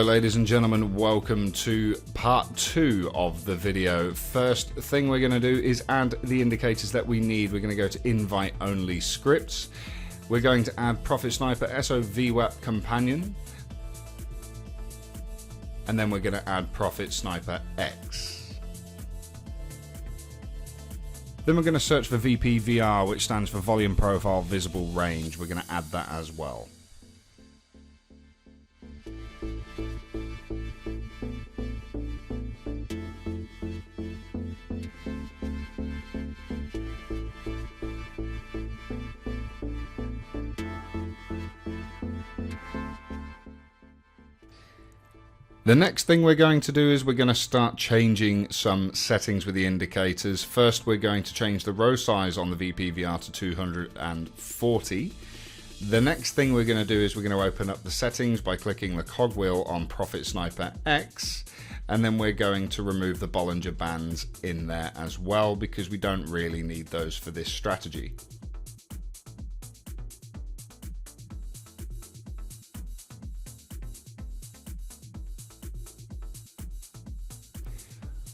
ladies and gentlemen, welcome to part 2 of the video. First thing we're going to do is add the indicators that we need. We're going to go to invite only scripts. We're going to add Profit Sniper SOVWAP companion, and then we're going to add Profit Sniper X. Then we're going to search for VPVR, which stands for Volume Profile Visible Range. We're going to add that as well. The next thing we're going to do is we're going to start changing some settings with the indicators. First, we're going to change the row size on the VPVR to 240. The next thing we're going to do is we're going to open up the settings by clicking the cogwheel on Profit Sniper X, and then we're going to remove the Bollinger Bands in there as well because we don't really need those for this strategy.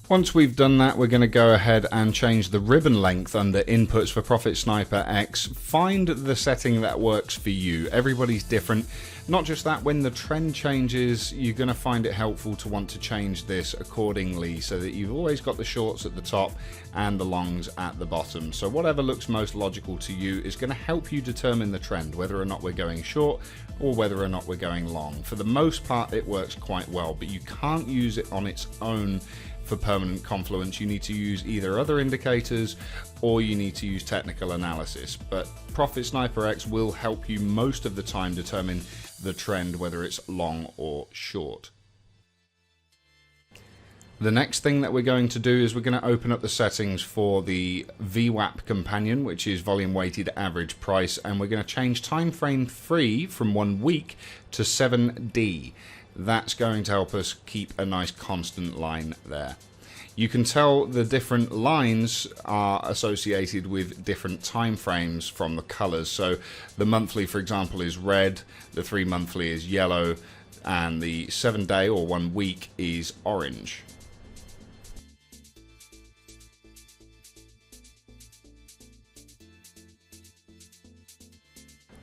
Once we've done that, we're going to go ahead and change the ribbon length under inputs for Profit Sniper X. Find the setting that works for you. Everybody's different. Not just that, when the trend changes, you're going to find it helpful to want to change this accordingly so that you've always got the shorts at the top and the longs at the bottom. So whatever looks most logical to you is going to help you determine the trend, whether or not we're going short or whether or not we're going long. For the most part, it works quite well, but you can't use it on its own for permanent confluence. You need to use either other indicators or you need to use technical analysis. But Profit Sniper X will help you most of the time determine the trend, whether it's long or short. The next thing that we're going to do is we're going to open up the settings for the VWAP companion, which is volume weighted average price, and we're going to change time frame free from 1 week to 7D. That's going to help us keep a nice constant line there. You can tell the different lines are associated with different time frames from the colors. So the monthly, for example, is red, the 3 monthly is yellow, and the 7 day or 1 week is orange.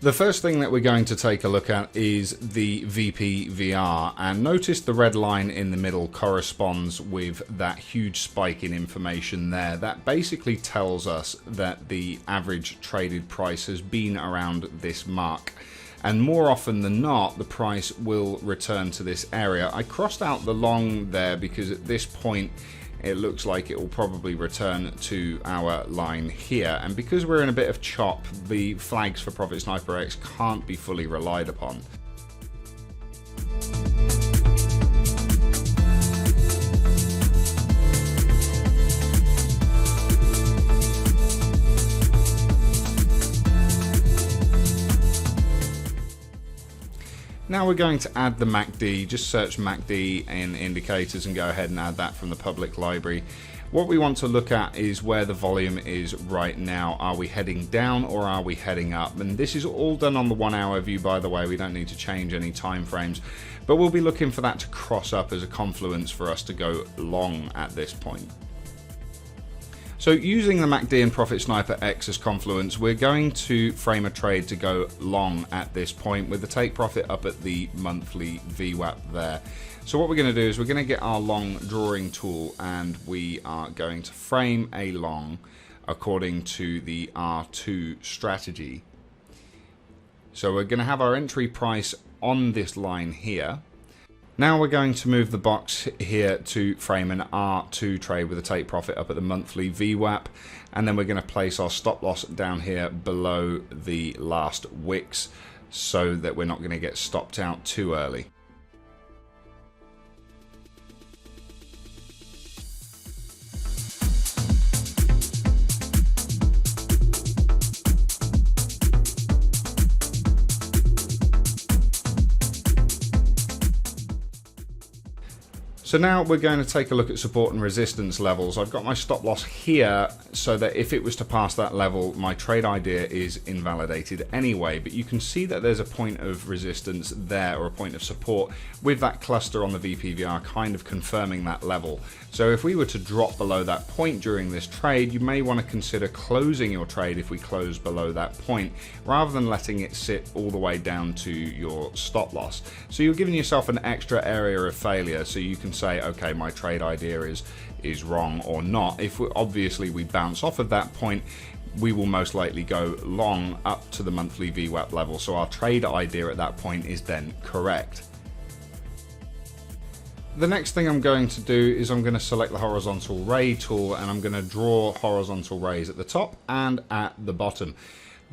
The first thing that we're going to take a look at is the VPVR, and notice the red line in the middle corresponds with that huge spike in information there. That basically tells us that the average traded price has been around this mark, and more often than not the price will return to this area. I crossed out the long there because at this point it looks like it will probably return to our line here, and because we're in a bit of chop, the flags for Profit Sniper X can't be fully relied upon. Now we're going to add the MACD. Just search MACD in indicators and go ahead and add that from the public library. What we want to look at is where the volume is right now. Are we heading down or are we heading up? And this is all done on the 1 hour view, by the way. We don't need to change any time frames, but we'll be looking for that to cross up as a confluence for us to go long at this point. So using the MACD and Profit Sniper X as confluence, we're going to frame a trade to go long at this point with the take profit up at the monthly VWAP there. So what we're going to do is we're going to get our long drawing tool and we are going to frame a long according to the R2 strategy. So we're going to have our entry price on this line here. Now we're going to move the box here to frame an R2 trade with a take profit up at the monthly VWAP, and then we're going to place our stop loss down here below the last wicks so that we're not going to get stopped out too early. So now we're going to take a look at support and resistance levels. I've got my stop loss here so that if it was to pass that level, my trade idea is invalidated anyway. But you can see that there's a point of resistance there, or a point of support, with that cluster on the VPVR kind of confirming that level. So if we were to drop below that point during this trade, you may want to consider closing your trade if we close below that point, rather than letting it sit all the way down to your stop loss. So you're giving yourself an extra area of failure, so you can say, okay, my trade idea is wrong or not. If obviously we bounce off of that point, we will most likely go long up to the monthly VWAP level, so our trade idea at that point is then correct. The next thing I'm going to do is I'm going to select the horizontal ray tool, and I'm going to draw horizontal rays at the top and at the bottom.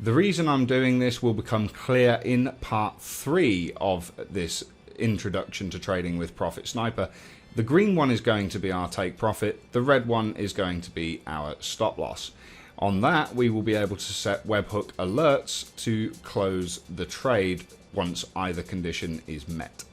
The reason I'm doing this will become clear in part 3 of this introduction to trading with Profit Sniper. The green one is going to be our take profit, the red one is going to be our stop loss. On that, we will be able to set webhook alerts to close the trade once either condition is met.